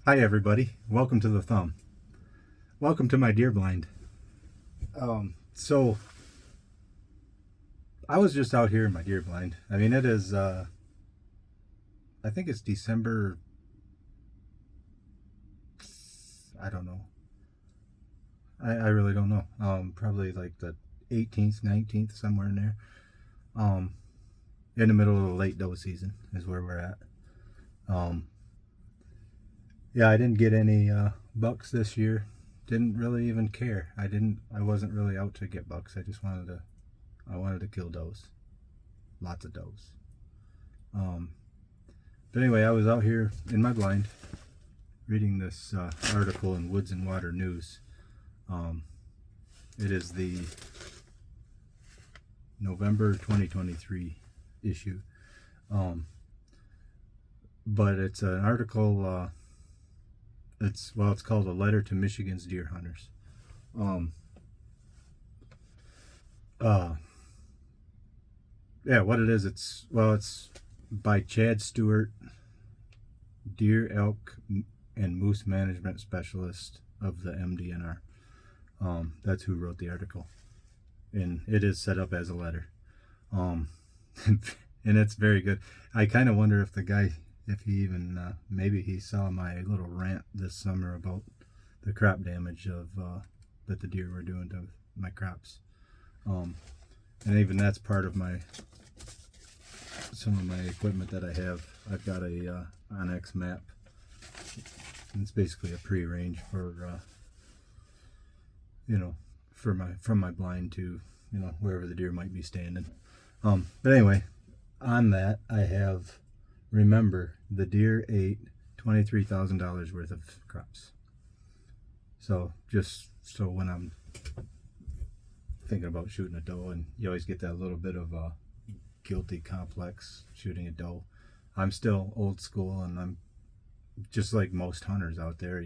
Hi everybody, welcome to the thumb. Welcome to my deer blind. So I was just out here in my deer blind. I mean, it is I think it's December, I don't know. I really don't know. Probably like the 18th, 19th, somewhere in there. In the middle of the late doe season is where we're at. Um yeah, I didn't get any bucks this year. Didn't really even care. I wasn't really out to get bucks. I wanted to kill does. Lots of does. Um, but anyway, I was out here in my blind reading this article in Woods-n-Waternews. It is the November 2023 issue. But it's an article, it's called A Letter to Michigan's Deer Hunters. Yeah, what it is, it's by Chad Stewart, deer, elk, and moose management specialist of the MDNR. That's who wrote the article, and it is set up as a letter, and it's very good. I kind of wonder if the guy, if he even maybe he saw my little rant this summer about the crop damage of that the deer were doing to my crops, and even that's part of some of my equipment that I have. I've got a Onyx map. It's basically a pre-range for from my blind to wherever the deer might be standing. But anyway, on that I have, remember, the deer ate $23,000 worth of crops. So just so when I'm thinking about shooting a doe, and you always get that little bit of a guilty complex shooting a doe, I'm still old school, and I'm just like most hunters out there.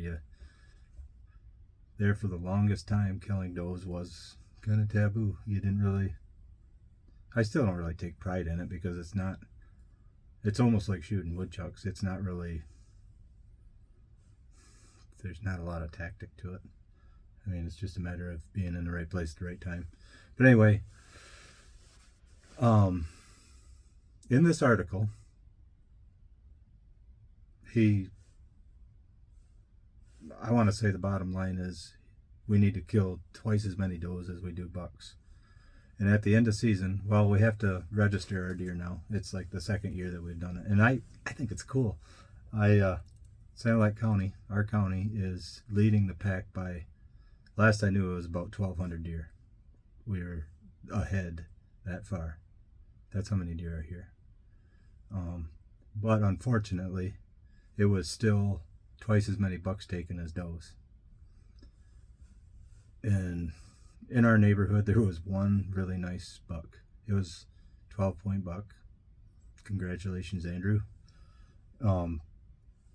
There for the longest time, killing does was kind of taboo. I still don't really take pride in it, because it's almost like shooting woodchucks. It's not really, there's not a lot of tactic to it. I mean, it's just a matter of being in the right place at the right time. But anyway, in this article, I want to say the bottom line is we need to kill twice as many does as we do bucks. And at the end of season, we have to register our deer now. It's like the second year that we've done it. And I think it's cool. Satellite County, our county, is leading the pack by, last I knew, it was about 1,200 deer. We were ahead that far. That's how many deer are here. But unfortunately, it was still twice as many bucks taken as does. And in our neighborhood, there was one really nice buck. It was 12-point buck. Congratulations, Andrew.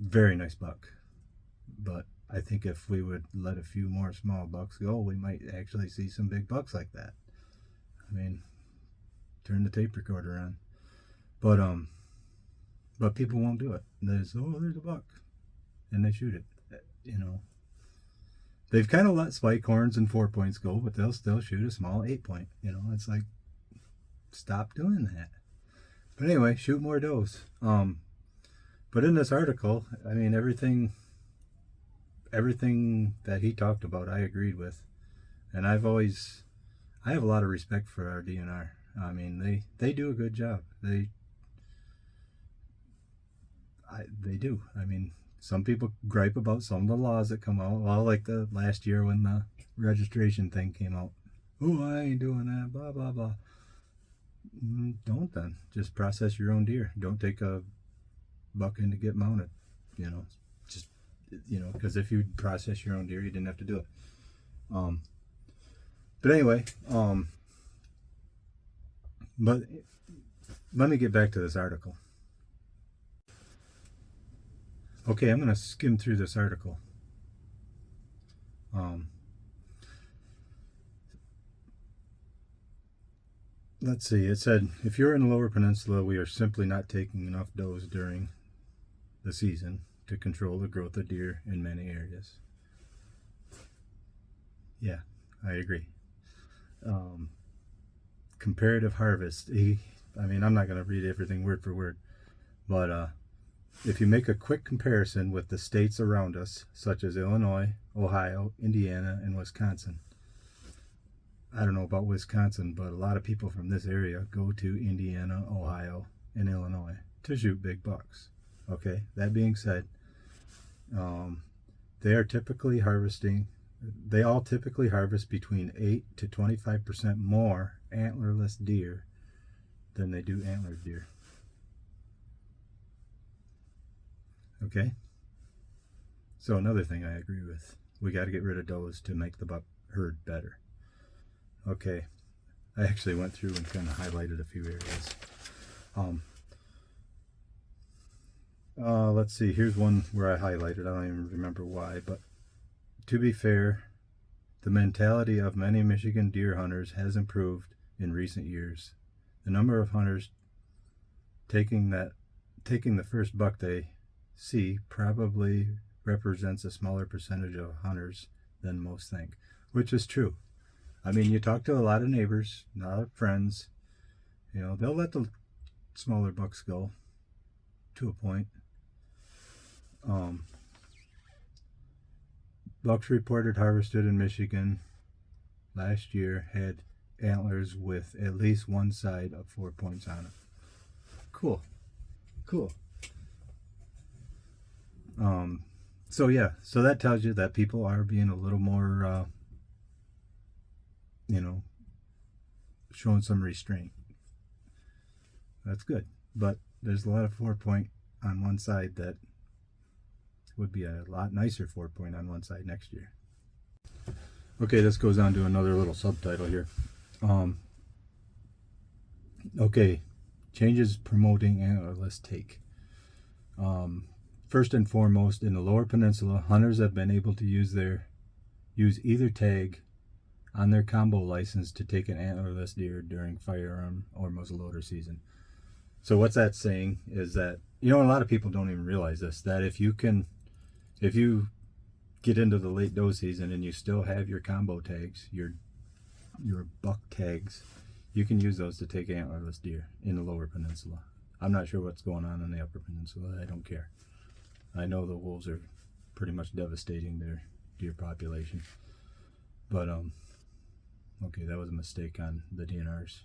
Very nice buck. But I think if we would let a few more small bucks go, we might actually see some big bucks like that. I mean, turn the tape recorder on. But people won't do it. There's a buck, and they shoot it. They've kind of let spike horns and 4-points go, but they'll still shoot a small 8-point. It's like, stop doing that. But anyway, shoot more does. But in this article, I mean, everything that he talked about, I agreed with, and I have a lot of respect for our DNR. I mean, they do a good job. They do. I mean, some people gripe about some of the laws that come out. Well, like the last year when the registration thing came out. Oh, I ain't doing that, blah, blah, blah. Don't then. Just process your own deer. Don't take a buck in to get mounted. Because if you process your own deer, you didn't have to do it. But anyway, but let me get back to this article. Okay, I'm going to skim through this article. Let's see. It said, if you're in the Lower Peninsula, we are simply not taking enough does during the season to control the growth of deer in many areas. Yeah, I agree. Comparative harvest. I mean, I'm not going to read everything word for word, but if you make a quick comparison with the states around us, such as Illinois, Ohio, Indiana, and Wisconsin. I don't know about Wisconsin, but a lot of people from this area go to Indiana, Ohio, and Illinois to shoot big bucks. Okay, that being said, they all typically harvest between 8 to 25% more antlerless deer than they do antlered deer. Okay, so another thing I agree with, we got to get rid of does to make the buck herd better. Okay, I actually went through and kind of highlighted a few areas. Let's see, here's one where I highlighted, I don't even remember why, but to be fair, the mentality of many Michigan deer hunters has improved in recent years. The number of hunters taking the first buck they see probably represents a smaller percentage of hunters than most think, which is true. I mean, you talk to a lot of neighbors, a lot of friends, you know, they'll let the smaller bucks go to a point. Bucks reported harvested in Michigan last year had antlers with at least one side of 4 points on it. Cool. So yeah, so that tells you that people are being a little more, you know, showing some restraint. That's good, but there's a lot of 4 point on one side that would be a lot nicer 4 point on one side next year. Okay, this goes on to another little subtitle here. Okay, changes promoting antlerless take. First and foremost, in the Lower Peninsula, hunters have been able to use either tag on their combo license to take an antlerless deer during firearm or muzzleloader season. So what's that saying is that, you know, a lot of people don't even realize this, that if you get into the late doe season and you still have your combo tags, your buck tags, you can use those to take antlerless deer in the Lower Peninsula. I'm not sure what's going on in the Upper Peninsula. I don't care. I know the wolves are pretty much devastating their deer population. But, okay, that was a mistake on the DNRs.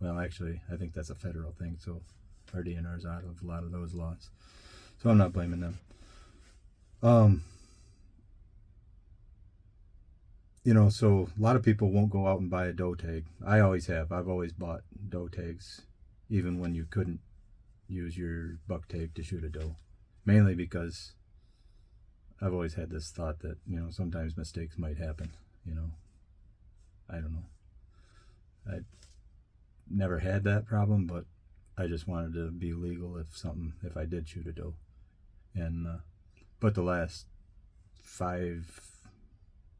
Well, actually, I think that's a federal thing, so our DNR's out of a lot of those laws. So I'm not blaming them. You know, so a lot of people won't go out and buy a doe tag. I always have. I've always bought doe tags, even when you couldn't use your buck tag to shoot a doe. Mainly because I've always had this thought that, you know, sometimes mistakes might happen, you know. I don't know. I never had that problem, but I just wanted to be legal if I did shoot a doe. And but the last 5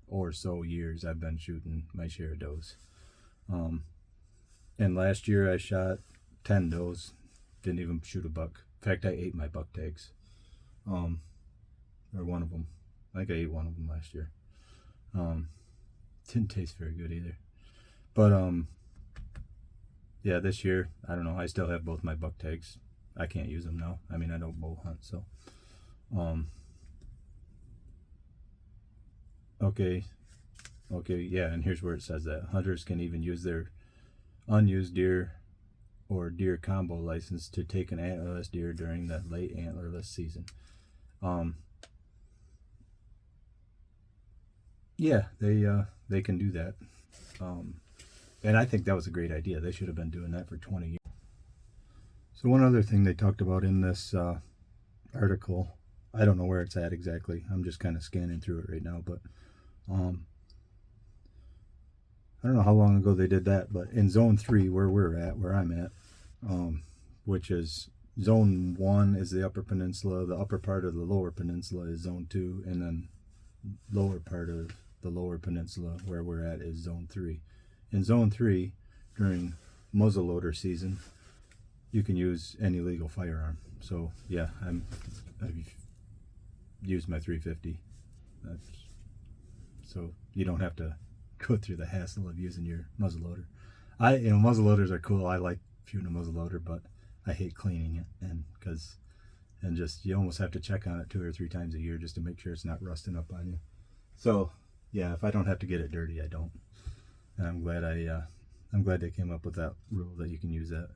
or so years I've been shooting my share of does. And last year I shot 10 does, didn't even shoot a buck. In fact, I ate my buck tags. Or one of them. I think I ate one of them last year. Didn't taste very good either. But yeah, this year, I don't know, I still have both my buck tags. I can't use them now. I mean, I don't bow hunt, so okay, yeah, and here's where it says that hunters can even use their unused deer or deer combo license to take an antlerless deer during the late antlerless season. Yeah, they can do that. And I think that was a great idea. They should have been doing that for 20 years. So one other thing they talked about in this article, I don't know where it's at exactly. I'm just kind of scanning through it right now, but I don't know how long ago they did that, but in Zone 3, where I'm at, which is Zone 1 is the Upper Peninsula, the upper part of the Lower Peninsula is Zone 2, and then lower part of the Lower Peninsula, where we're at, is Zone 3. In Zone 3, during muzzleloader season, you can use any legal firearm. So yeah, use my 350. That's, so you don't have to go through the hassle of using your muzzleloader. Muzzleloaders are cool. I like shooting a muzzleloader, but I hate cleaning it, and just you almost have to check on it 2 or 3 times a year just to make sure it's not rusting up on you. So yeah, if I don't have to get it dirty, I don't. And I'm glad they came up with that rule that you can use that.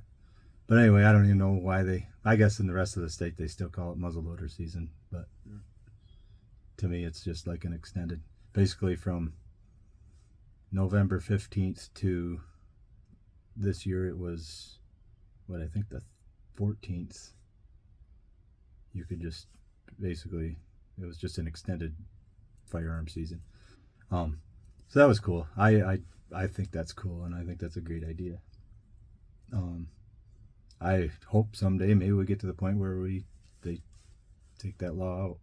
But anyway, I don't even know why I guess in the rest of the state they still call it muzzleloader season, but to me it's just like an extended, basically from November 15th to this year it was what I think the 14th. You could just basically, it was just an extended firearm season. So that was cool. I think that's cool, and I think that's a great idea. I hope someday maybe we get to the point where they take that law out.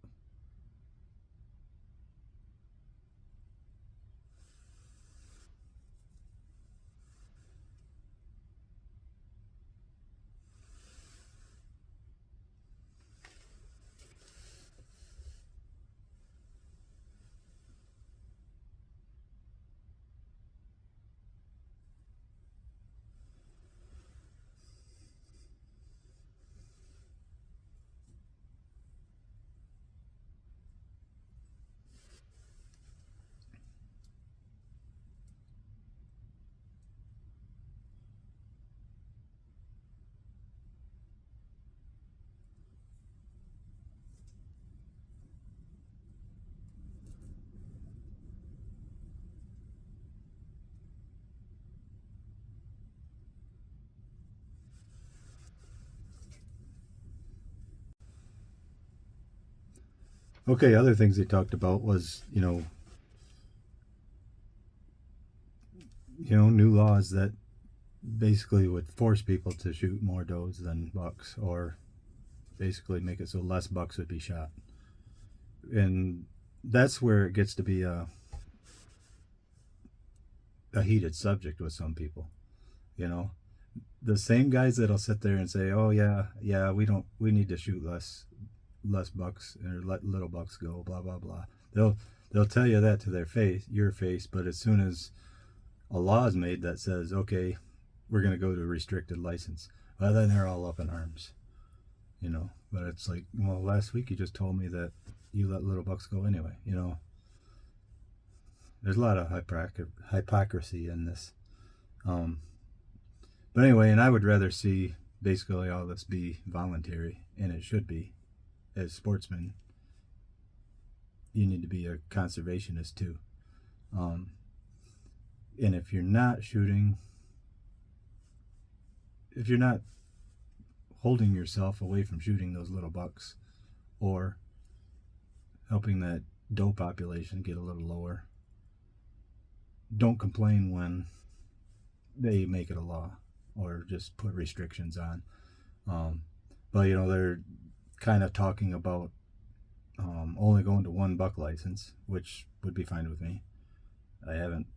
Okay, other things they talked about was new laws that basically would force people to shoot more does than bucks, or basically make it so less bucks would be shot. And that's where it gets to be a heated subject with some people. You know, the same guys that'll sit there and say, "Oh yeah, we need to shoot less bucks or let little bucks go," blah blah blah. They'll tell you that to your face, but as soon as a law is made that says, "Okay, we're going to go to restricted license," well, then they're all up in arms. But it's like, well, last week you just told me that you let little bucks go anyway. There's a lot of hypocrisy in this. But anyway, and I would rather see basically all this be voluntary, and it should be. As sportsmen, you need to be a conservationist too. And if you're not shooting, if you're not holding yourself away from shooting those little bucks, or helping that doe population get a little lower, don't complain when they make it a law or just put restrictions on. But they're kind of talking about only going to one buck license, which would be fine with me. I haven't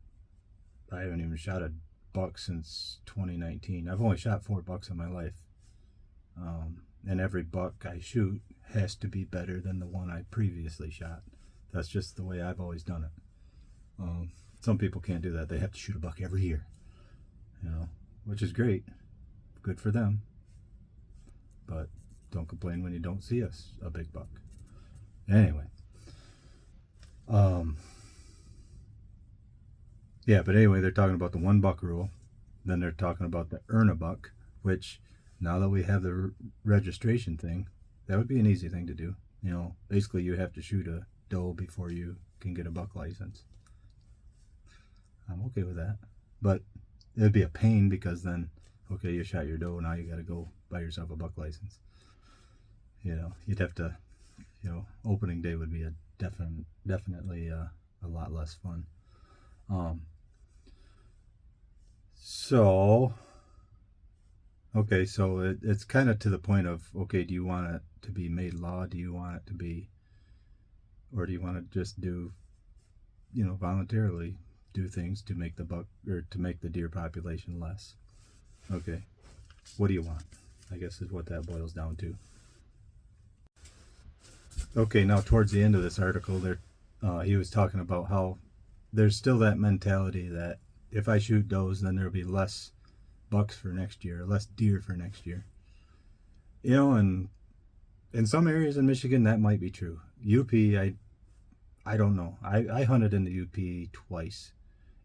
even shot a buck since 2019. I've only shot 4 bucks in my life, and every buck I shoot has to be better than the one I previously shot. That's just the way I've always done it. Some people can't do that. They have to shoot a buck every year, which is great. Good for them. But don't complain when you don't see a big buck. Anyway. Yeah, but anyway, they're talking about the 1 buck rule. Then they're talking about the earn a buck, which now that we have the registration thing, that would be an easy thing to do. Basically you have to shoot a doe before you can get a buck license. I'm okay with that. But it'd be a pain because then, okay, you shot your doe, now you got to go buy yourself a buck license. You'd have to, opening day would be definitely a lot less fun. Okay, so it's kind of to the point of, okay, do you want it to be made law? Do you want it to be, or do you want to just do, voluntarily do things to make the buck or to make the deer population less? Okay, what do you want? I guess is what that boils down to. Okay, now towards the end of this article, there, he was talking about how there's still that mentality that if I shoot does, then there'll be less bucks for next year, less deer for next year. And in some areas in Michigan, that might be true. UP, I don't know. I hunted in the UP twice,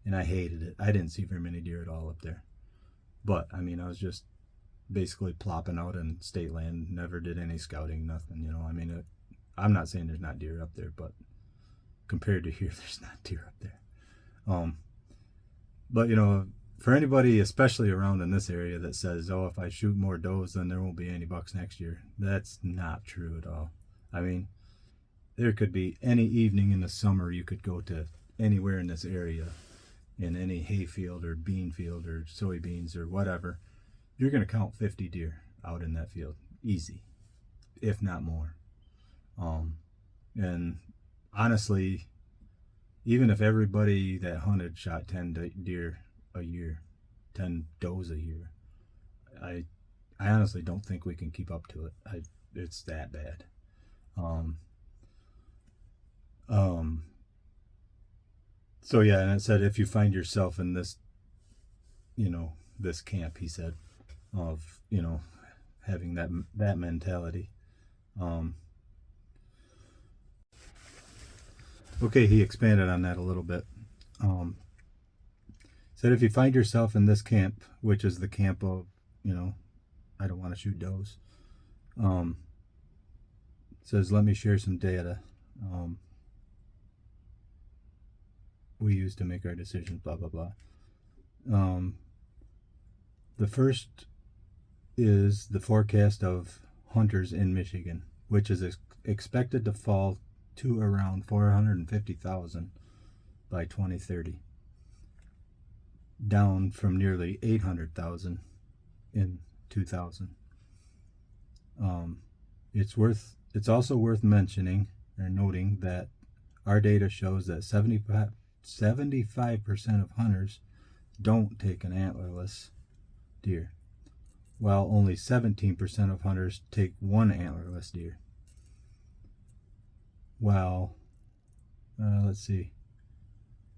and I hated it. I didn't see very many deer at all up there. But I mean, I was just basically plopping out in state land. Never did any scouting, nothing. I mean, I'm not saying there's not deer up there, but compared to here, there's not deer up there. Um, but for anybody, especially around in this area, that says, "Oh, if I shoot more does, then there won't be any bucks next year," that's not true at all. I mean, there could be any evening in the summer you could go to anywhere in this area, in any hayfield or bean field or soybeans or whatever. You're going to count 50 deer out in that field, easy, if not more. And honestly, even if everybody that hunted shot 10 deer a year, 10 does a year, I honestly don't think we can keep up to it. It's that bad. Um, um, so yeah, and it said if you find yourself in this, this camp, he said, of having that mentality. Um, okay, he expanded on that a little bit. Said if you find yourself in this camp, which is the camp of, I don't want to shoot does. Says let me share some data we use to make our decisions. Blah blah blah. The first is the forecast of hunters in Michigan, which is expected to fall to around 450,000 by 2030, down from nearly 800,000 in 2000. It's also worth mentioning or noting that our data shows that 75% of hunters don't take an antlerless deer, while only 17% of hunters take one antlerless deer. While, let's see,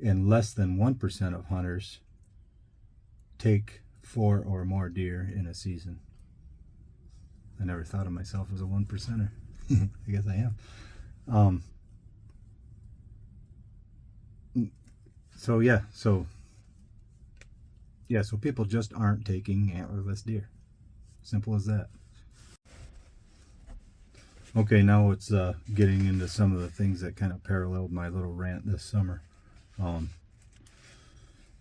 and less than 1% of hunters take 4 or more deer in a season. I never thought of myself as a 1%er. I guess I am. So people just aren't taking antlerless deer. Simple as that. Okay, now it's getting into some of the things that kind of paralleled my little rant this summer.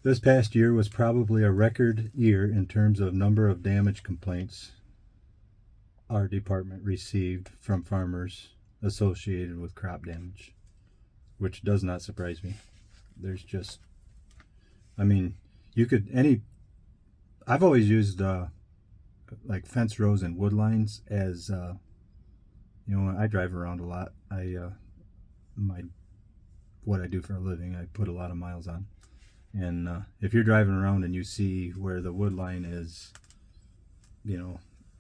This past year was probably a record year in terms of number of damage complaints our department received from farmers associated with crop damage, which does not surprise me. There's just, I mean, I've always used like fence rows and wood lines as, I drive around a lot. What I do for a living, I put a lot of miles on. And if you're driving around and you see where the wood line is,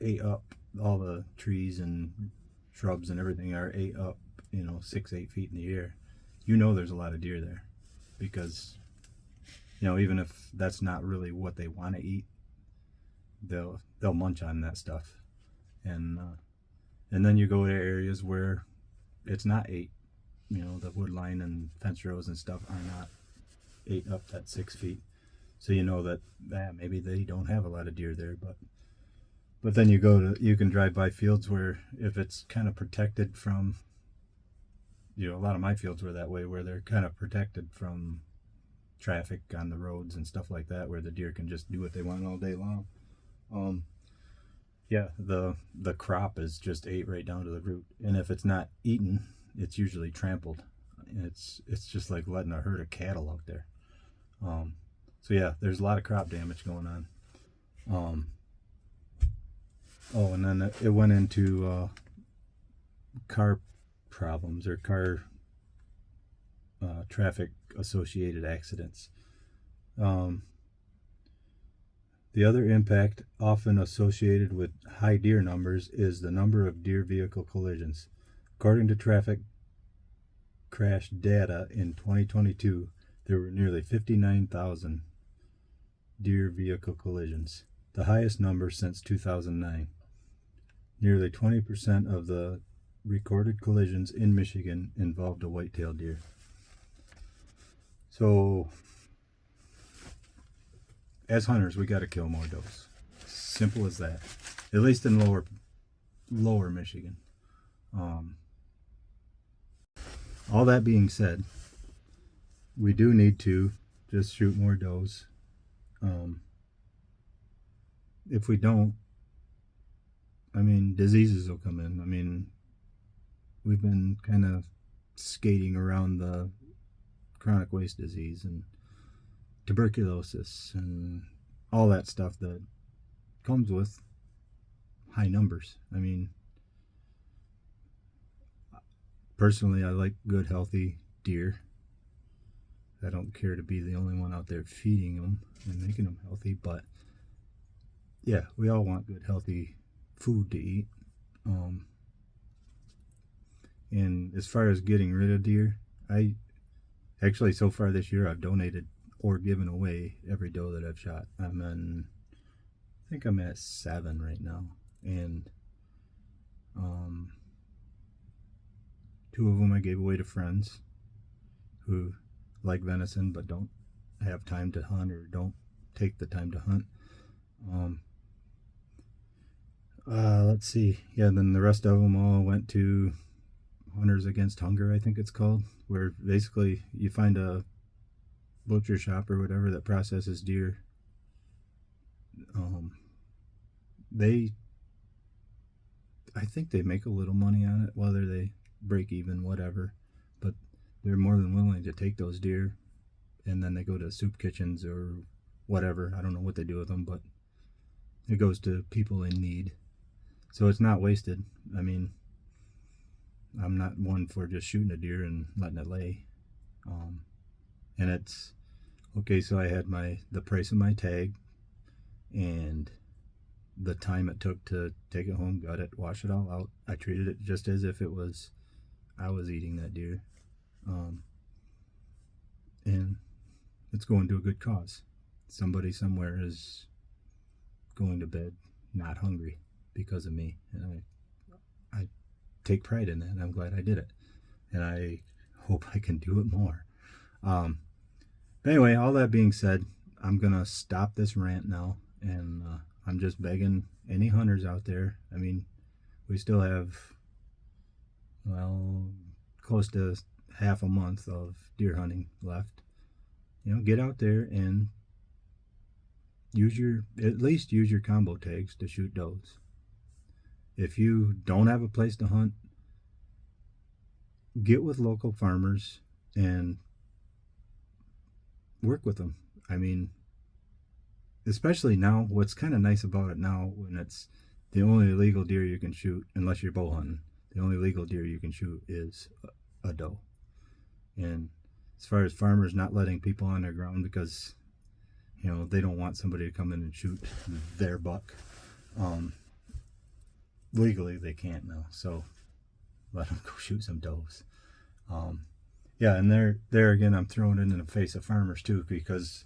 ate up, all the trees and shrubs and everything are ate up, 6-8 feet in the air, there's a lot of deer there, because even if that's not really what they want to eat, they'll munch on that stuff. And then you go to areas where it's not ate, the wood line and fence rows and stuff are not ate up that 6 feet, so that maybe they don't have a lot of deer there. But then you can drive by fields where if it's kind of protected from, a lot of my fields were that way, where they're kind of protected from traffic on the roads and stuff like that, where the deer can just do what they want all day long. The crop is just ate right down to the root, and if it's not eaten, it's usually trampled. It's just like letting a herd of cattle out there. There's a lot of crop damage going on. And then it went into car problems or car traffic associated accidents. The other impact often associated with high deer numbers is the number of deer vehicle collisions. According to traffic crash data in 2022, there were nearly 59,000 deer vehicle collisions, the highest number since 2009. Nearly 20% of the recorded collisions in Michigan involved a white-tailed deer. So, as hunters, we got to kill more does. Simple as that. At least in lower Michigan. All that being said, we do need to just shoot more does. If we don't, I mean, diseases will come in. I mean, we've been kind of skating around the chronic waste disease and tuberculosis and all that stuff that comes with high numbers. I mean, personally, I like good, healthy deer. I don't care to be the only one out there feeding them and making them healthy, but yeah, we all want good, healthy food to eat. And as far as getting rid of deer, I actually, so far this year, I've donated or given away every doe that I've shot. I think I'm at 7 right now, and 2 of them I gave away to friends who like venison but don't have time to hunt or don't take the time to hunt. Let's see. Yeah, then the rest of them all went to Hunters Against Hunger, I think it's called, where basically you find a butcher shop or whatever that processes deer. I think they make a little money on it, whether they break even, whatever, but they're more than willing to take those deer, and then they go to soup kitchens or whatever. I don't know what they do with them, but it goes to people in need. So it's not wasted. I mean, I'm not one for just shooting a deer and letting it lay. And it's okay. So I had the price of my tag and the time it took to take it home, gut it, wash it all out. I treated it just as if I was eating that deer. And it's going to a good cause. Somebody somewhere is going to bed not hungry because of me, and I take pride in that, and I'm glad I did it, and I hope I can do it more. But anyway, all that being said, I'm gonna stop this rant now, and I'm just begging any hunters out there. I mean, we still have, well, close to half a month of deer hunting left. You know, get out there and at least use your combo tags to shoot does. If you don't have a place to hunt, get with local farmers and work with them. I mean, especially now, what's kind of nice about it now, when it's the only legal deer you can shoot, unless you're bow hunting, the only legal deer you can shoot is a doe. And as far as farmers not letting people on their ground because, you know, they don't want somebody to come in and shoot their buck, legally they can't now, so let them go shoot some does. Yeah, and there again, I'm throwing it in the face of farmers too, because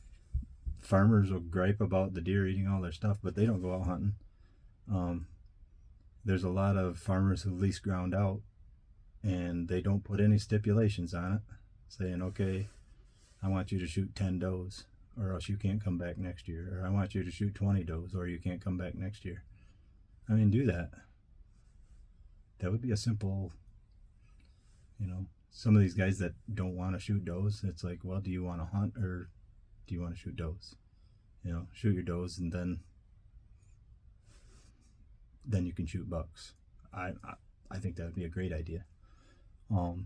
farmers will gripe about the deer eating all their stuff, but they don't go out hunting. There's a lot of farmers who lease ground out, and they don't put any stipulations on it, saying, okay, I want you to shoot 10 does, or else you can't come back next year, or I want you to shoot 20 does, or you can't come back next year. I mean, do that. That would be a simple, you know, some of these guys that don't want to shoot does, it's like, well, do you want to hunt or do you want to shoot does? You know, shoot your does, and then you can shoot bucks. I think that would be a great idea. But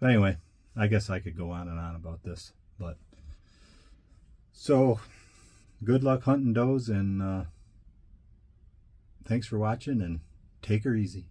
anyway, I guess I could go on and on about this, but so good luck hunting does, and thanks for watching, and take her easy.